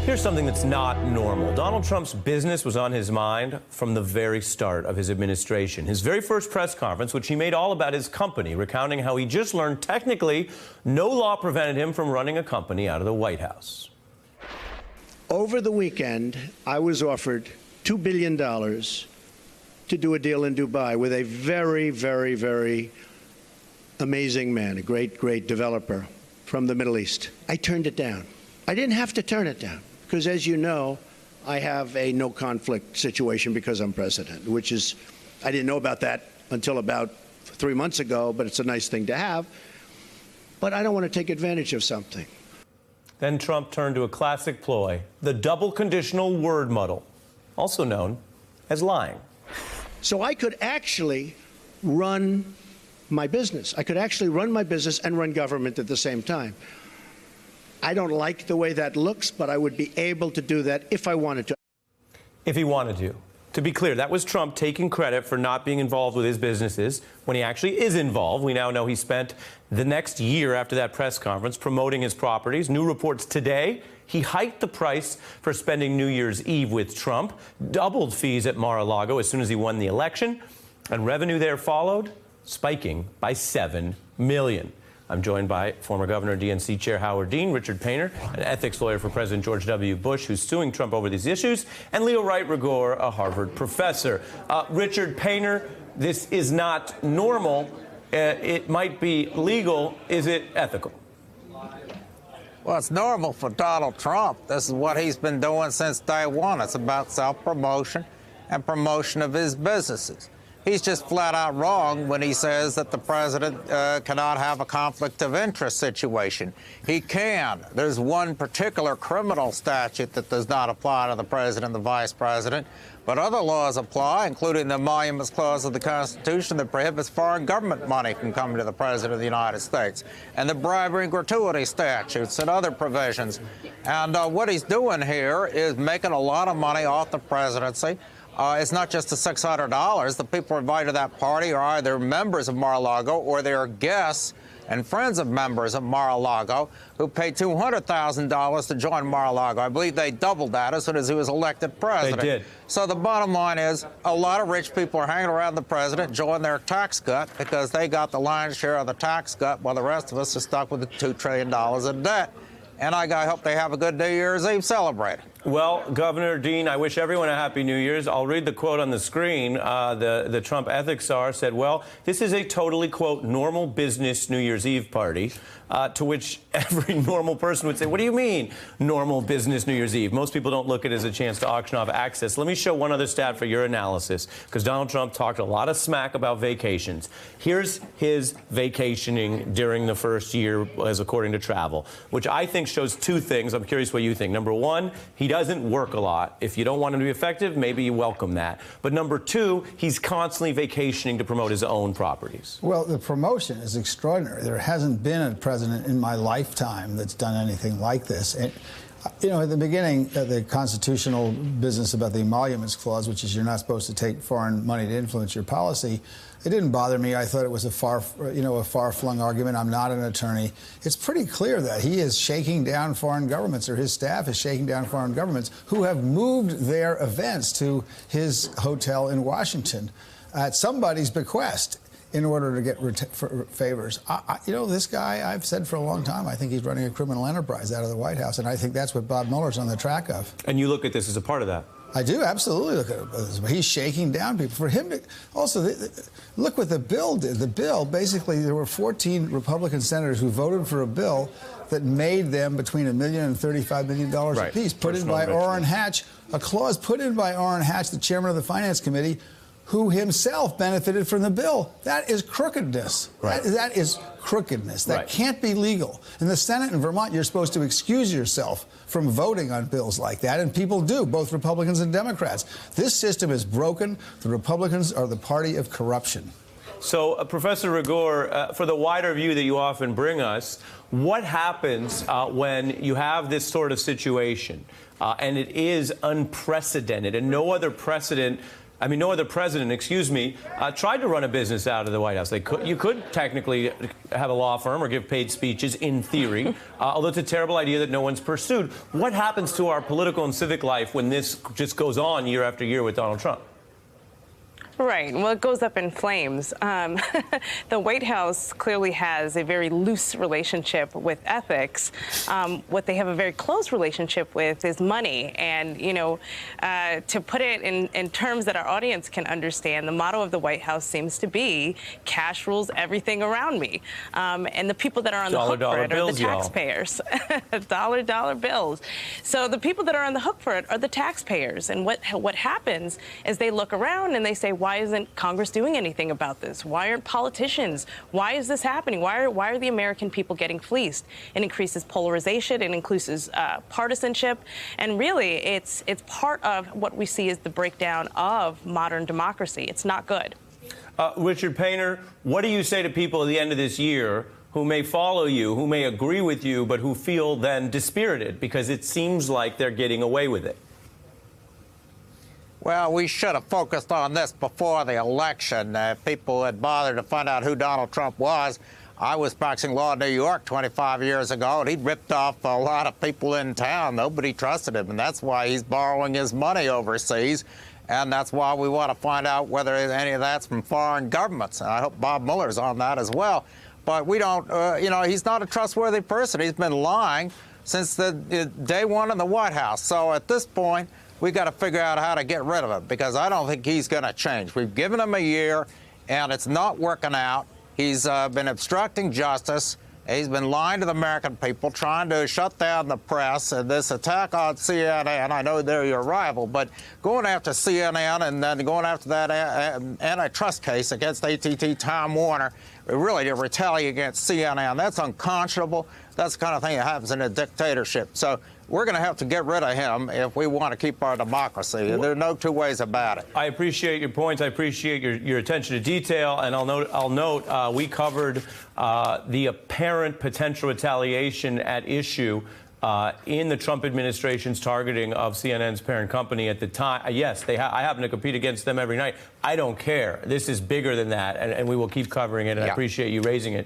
Here's something that's not normal. Donald Trump's business was on his mind from the very start of his administration. His very first press conference, which he made all about his company, recounting how he just learned technically no law prevented him from running a company out of the White House. Over the weekend, I was offered $2 billion to do a deal in Dubai with a very, very, very amazing man, a great, great developer from the Middle East. I turned it down. I didn't have to turn it down because, as you know, I have a no conflict situation because I'm president, which is, I didn't know about that until about 3 months ago, but it's a nice thing to have. But I don't want to take advantage of something. Then Trump turned to a classic ploy, the double conditional word muddle, also known as lying. So I could actually run my business. I could actually run my business and run government at the same time. I don't like the way that looks, but I would be able to do that if I wanted to. If he wanted to. To be clear, that was Trump taking credit for not being involved with his businesses when he actually is involved. We now know he spent the next year after that press conference promoting his properties. New reports today, he hiked the price for spending New Year's Eve with Trump, doubled fees at Mar-a-Lago as soon as he won the election, and revenue there followed, spiking by $7 million. I'm joined by former Governor DNC Chair Howard Dean, Richard Painter, an ethics lawyer for President George W. Bush, who's suing Trump over these issues, and Leo Wright-Rigueur, a Harvard professor. Richard Painter, this is not normal. It might be legal. Is it ethical? Well, it's normal for Donald Trump. This is what he's been doing since day one. It's about self-promotion and promotion of his businesses. He's just flat out wrong when he says that the president cannot have a conflict of interest situation. He can. There's one particular criminal statute that does not apply to the president and the vice president, but other laws apply, including the Emoluments Clause of the Constitution that prohibits foreign government money from coming to the president of the United States, and the bribery and gratuity statutes and other provisions. And what he's doing here is making a lot of money off the presidency. It's not just the $600. The people invited to that party are either members of Mar-a-Lago or they are guests and friends of members of Mar-a-Lago who paid $200,000 to join Mar-a-Lago. I believe they doubled that as soon as he was elected president. They did. So the bottom line is a lot of rich people are hanging around the president, enjoying their tax cut because they got the lion's share of the tax cut while the rest of us are stuck with the $2 trillion in debt. And I hope they have a good New Year's Eve celebrating. Well, Governor Dean, I wish everyone a happy New Year's. I'll read the quote on the screen. The Trump ethics czar said, well, this is a totally, quote, normal business New Year's Eve party, to which every normal person would say, what do you mean, normal business New Year's Eve? Most people don't look at it as a chance to auction off access. Let me show one other stat for your analysis, because Donald Trump talked a lot of smack about vacations. Here's his vacationing during the first year, as according to Travel, which I think shows two things. I'm curious what you think. Number one, he doesn't work a lot. If you don't want him to be effective, maybe you welcome that. But number two, he's constantly vacationing to promote his own properties. Well, the promotion is extraordinary. There hasn't been a president in my lifetime that's done anything like this. And, you know, at the beginning, the constitutional business about the Emoluments Clause, which is you're not supposed to take foreign money to influence your policy, it didn't bother me. I thought it was a far-flung argument. I'm not an attorney. It's pretty clear that he is shaking down foreign governments, or his staff is shaking down foreign governments who have moved their events to his hotel in Washington at somebody's bequest in order to get favors. You know, this guy, I've said for a long time, I think he's running a criminal enterprise out of the White House, and I think that's what Bob Mueller's on the track of. And you look at this as a part of that. I do absolutely look at it. He's shaking down people. For him to also look what the bill did. The bill, basically, there were 14 Republican senators who voted for a bill that made them between $1 million and $35 million apiece. Put in by Orrin Hatch, a clause put in by Orrin Hatch, the chairman of the Finance Committee, who himself benefited from the bill. That is crookedness. Right. That is crookedness. That right. can't be legal. In the Senate in Vermont, you're supposed to excuse yourself from voting on bills like that, and people do, both Republicans and Democrats. This system is broken. The Republicans are the party of corruption. So, Professor Rigueur, for the wider view that you often bring us, what happens when you have this sort of situation, and it is unprecedented, and no other precedent I mean, no other president, excuse me, tried to run a business out of the White House. You could technically have a law firm or give paid speeches in theory, although it's a terrible idea that no one's pursued. What happens to our political and civic life when this just goes on year after year with Donald Trump? Right. Well, it goes up in flames. The White House clearly has a very loose relationship with ethics. What they have a very close relationship with is money. And, you know, to put it in terms that our audience can understand, the motto of the White House seems to be cash rules everything around me. And the people that are on the hook for it are the taxpayers. Dollar bills. So the people that are on the hook for it are the taxpayers. And what happens is they look around and they say, why isn't Congress doing anything about this? Why aren't politicians? Why is this happening? Why are the American people getting fleeced? It increases polarization. It increases partisanship. And really, it's part of what we see as the breakdown of modern democracy. It's not good. Richard Painter, what do you say to people at the end of this year who may follow you, who may agree with you, but who feel then dispirited because it seems like they're getting away with it? Well, we should have focused on this before the election. If people had bothered to find out who Donald Trump was, I was practicing law in New York 25 years ago, and he'd ripped off a lot of people in town. Nobody trusted him, and that's why he's borrowing his money overseas. And that's why we want to find out whether any of that's from foreign governments. And I hope Bob Mueller's on that as well. But we don't, you know, he's not a trustworthy person. He's been lying since the day one in the White House. So at this point, we got to figure out how to get rid of him, because I don't think he's going to change. We've given him a year, and it's not working out. He's been obstructing justice. He's been lying to the American people, trying to shut down the press. And this attack on CNN, I know they're your rival, but going after CNN and then going after that antitrust case against AT&T Time Warner, really to retaliate against CNN, that's unconscionable. That's the kind of thing that happens in a dictatorship. So we're going to have to get rid of him if we want to keep our democracy. There are no two ways about it. I appreciate your points. I appreciate your attention to detail. And I'll note we covered the apparent potential retaliation at issue in the Trump administration's targeting of CNN's parent company at the time. Yes, I happen to compete against them every night. I don't care. This is bigger than that, and we will keep covering it, and I appreciate you raising it.